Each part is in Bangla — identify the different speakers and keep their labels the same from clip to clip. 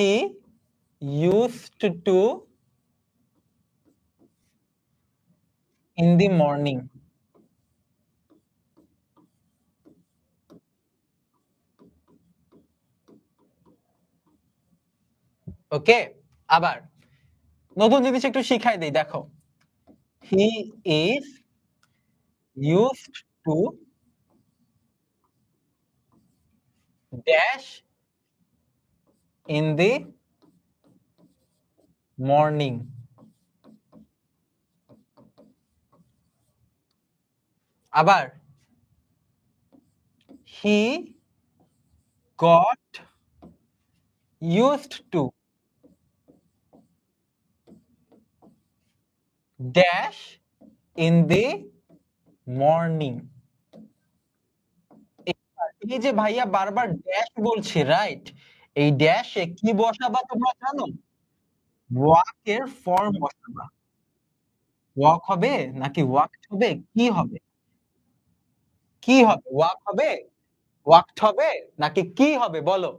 Speaker 1: he used to in the morning. ওকে, আবার নতুন জিনিস একটু শিখাই দেই, দেখো। He is used to dash in the morning. আবার he got used to dash in the morning. এই যে ভাইয়া বারবার ড্যাশ বলছে, রাইট? এই ড্যাশে কি বসাবা তোমরা জানো? ওয়াক এর ফর্ম বসাবা। ওয়াক হবে নাকি ওয়াকড হবে, কি হবে? কি হবে? ওয়াক হবে, ওয়াকড হবে নাকি কি হবে বলো?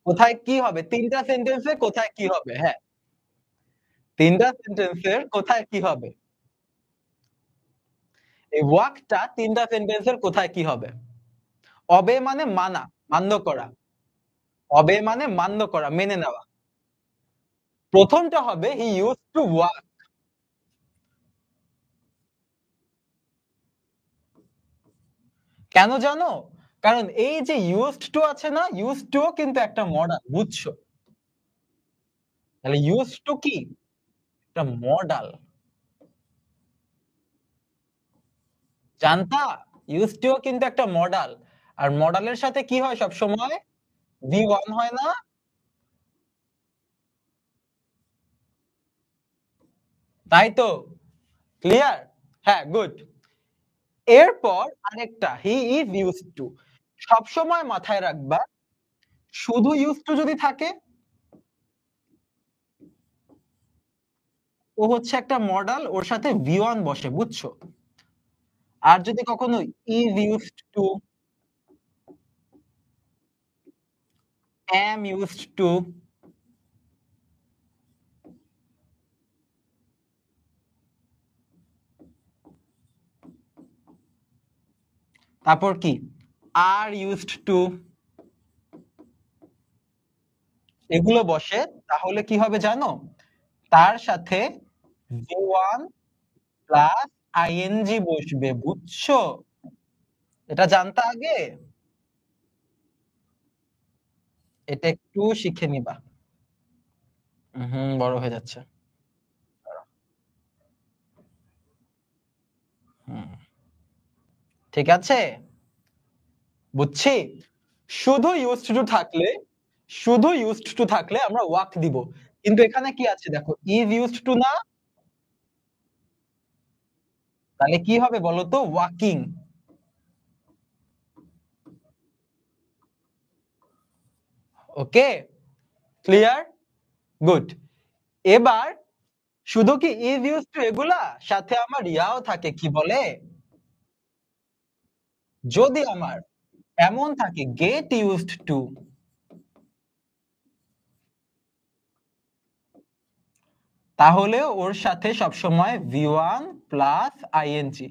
Speaker 1: কোথায় কি হবে? তিনটা সেন্টেন্সে কোথায় কি হবে? হ্যাঁ, তিনটা সেন্টেন্সের কোথায় কি হবে? এই ওয়াকটা তিনটা সেন্টেন্সের কোথায় কি হবে? অবে মানে মানা, মান্য করা। অবে মানে মান্য করা, মেনে নেওয়া। প্রথমটা হবে হি ইউজড টু ওয়াক। কেন জানো? কারণ এই যে ইউজড টু আছে না, ইউজড টু কিন্তু একটা মডাল, বুঝছো? তাহলে ইউজড টু কি? একটা মডাল। জানতা? ইউজড টু কিন্তু একটা মডাল। আর মডালের সাথে কি হয় সব সময়? ভি ওয়ান হয় না? তাই তো, ক্লিয়ার? হ্যাঁ, গুড। এরপর আরেকটা, হি ইজ ইউজড টু। সবসময় মাথায় রাখবা, শুধু ইউজড টু যদি থাকে, ও হচ্ছে একটা মডাল, ওর সাথে ভি ওয়ান বসে, বুঝছো? আর যদি কখনো is used two, am used to, তারপর কি আর ইউজড টু, এগুলো বসে, তাহলে কি হবে জানো? তার সাথে ভি1 প্লাস আইএনজি বসবে, বুঝছো? এটা জানতা আগে? এটা একটু শিখে নিবা। বড় হয়ে যাচ্ছে। ঠিক আছে, বুঝছি। শুধু ইউজড টু থাকলে, শুধু ইউজড টু থাকলে আমরা ওয়াক দিব, কিন্তু এখানে কি আছে দেখো, ইজ ইউজড টু না, তাহলে কি হবে বলো তো? ওয়াকিং। ওকে, ক্লিয়ার, গুড। এবার শুধু কি ইজ ইউজড টু এগুলা, সাথে আমার ইয়াও থাকে, কি বলে? যদি আমার এমন থাকে গেট ইউজড টু, তাহলে ওর সাথে সবসময় ভি1 প্লাস আইএনজি।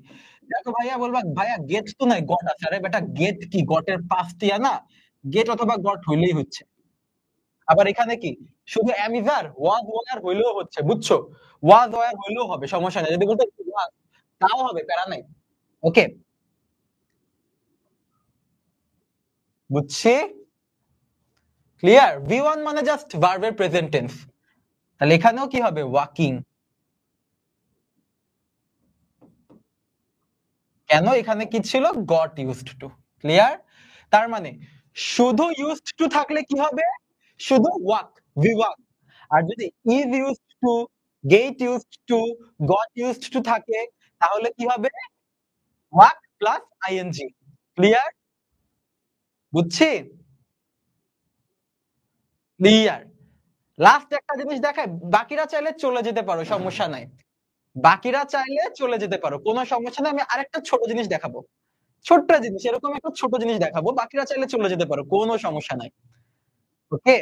Speaker 1: দেখো ভাইয়া বলবা, ভাইয়া গেট তো নাই, গট আছে। আরে বেটা, গেট কি গটের পাস্ট ইয়া না? গেট অথবা গট হইলেই হচ্ছে। আবার এখানে কি শুধু am is are, was were হইলেও হচ্ছে, বুঝছো? ওয়াজ ওয়ার হইলেও হবে, সমস্যা নাই। যদি বলতে was, তাও হবে, প্যারা নাই। ওকে, বুঝছি, ক্লিয়ার? ভি1 মানে জাস্ট ভার্বের প্রেজেন্ট টেন্স, তাহলে এখানেও কি হবে? ওয়াকিং। কেন? এখানে কি ছিল? Goat used two. ক্লিয়ার? তার মানে শুধু ইউজড টু থাকলে কি হবে? শুধু ওয়াক, ভি1। আর যদি is used to, get used to, got used to থাকে, তাহলে কি হবে? Walk plus ING. ক্লিয়ার? বুঝছি, ক্লিয়ার। লাস্ট একটা জিনিস দেখায়, বাকিরা চাইলে চলে যেতে পারো, সমস্যা নাই। বাকিরা চাইলে চলে যেতে পারো, কোনো সমস্যা নাই। আমি আরেকটা ছোট জিনিস দেখাবো, ছোট্ট জিনিস, এরকম একটা ছোট জিনিস দেখাবো, বাকিরা চাইলে চলে যেতে পারো, কোনো সমস্যা নাই। ওকে,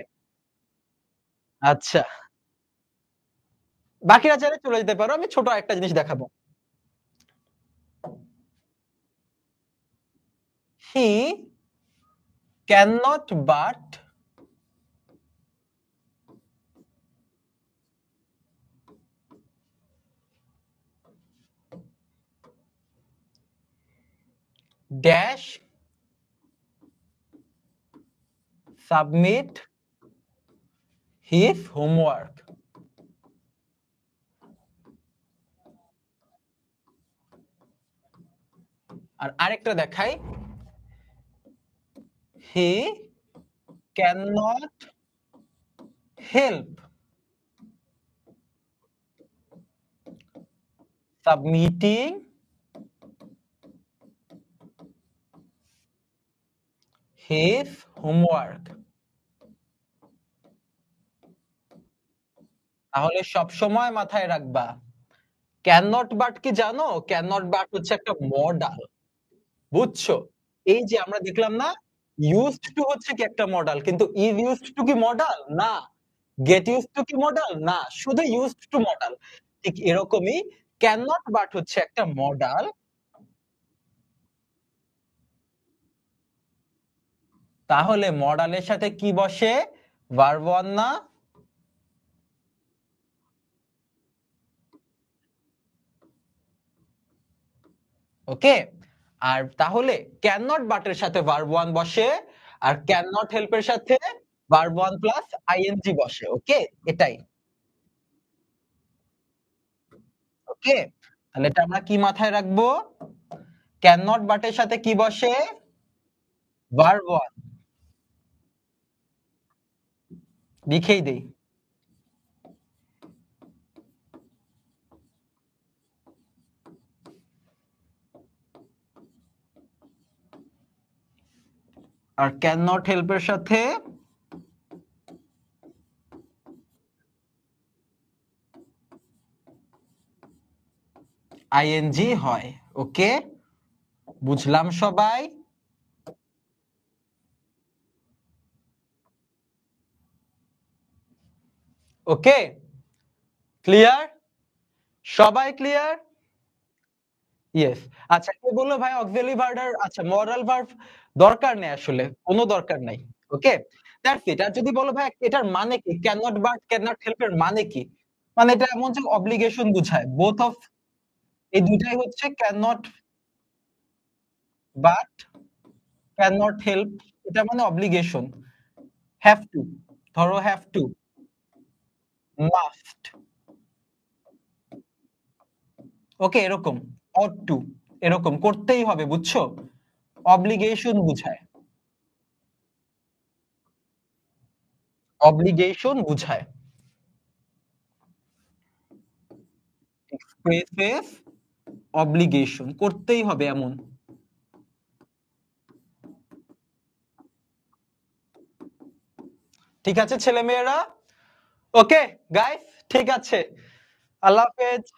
Speaker 1: আচ্ছা, বাকিরা চাইলে চলে যেতে পারো। আমি ছোট একটা জিনিস দেখাবো। He cannot but dash submit his homework. আর আরেকটা দেখাই, he cannot help submitting his homework. তাহলে সবসময় মাথায় রাখবা, cannot but কি জানো? cannot but হচ্ছে একটা মডাল, বুঝছো? এই যে আমরা দেখলাম না, used to হচ্ছে কি একটা মডাল, কিন্তু is used to কি মডাল না, get used to কি মডাল না, শুধু used to মডাল। ঠিক এরকমই cannot but হচ্ছে একটা মডাল। তাহলে মডালের সাথে কি বসে? ভার্ব ওয়ান না? ওকে, আর তাহলে ক্যান নট বাট এর সাথে ভার্ব ওয়ান বসে, আর ক্যান নট হেল্প এর সাথে ভার্ব ওয়ান প্লাস আইএনজি বসে। ওকে, এটাই। ওকে, তাহলে এটা আমরা কি মাথায় রাখবো? ক্যান নট বাট এর সাথে কি বসে? Verb one. লিখেই দেই, আর ক্যান নট হেল্প এর সাথে আইএনজি হয়। ওকে, বুঝলাম সবাই? ওকে, ক্লিয়ার? সবাই ক্লিয়ার? ইয়েস। আচ্ছা, কে বললো ভাই অক্সিলারি ভার্ব আর আচ্ছা মডাল ভার্ব দরকার নেই, আসলে কোনো দরকার নাই। ওকে, দ্যাটস ইট। আর যদি বলো ভাই এটার মানে কি, can not but can not help এর মানে কি? মানে এটা এমন যে অব্লিগেশন বুঝায়, বোথ অফ, এই দুইটাই হচ্ছে can not but can not help, এটা মানে অব্লিগেশন। হ্যাভ টু, ধরো হ্যাভ টু, মাস্ট, ওকে, এরকম, অট টু, এরকম করতেই হবে, বুঝছো? অব্লিগেশন বুঝায়, অব্লিগেশন বুঝায়, এক্সপ্রেসেস অব্লিগেশন, করতেই হবে এমন। ঠিক আছে ছেলে মেয়েরা? ওকে গাইস, ঠিক আছে, আল্লাহ হাফেজ।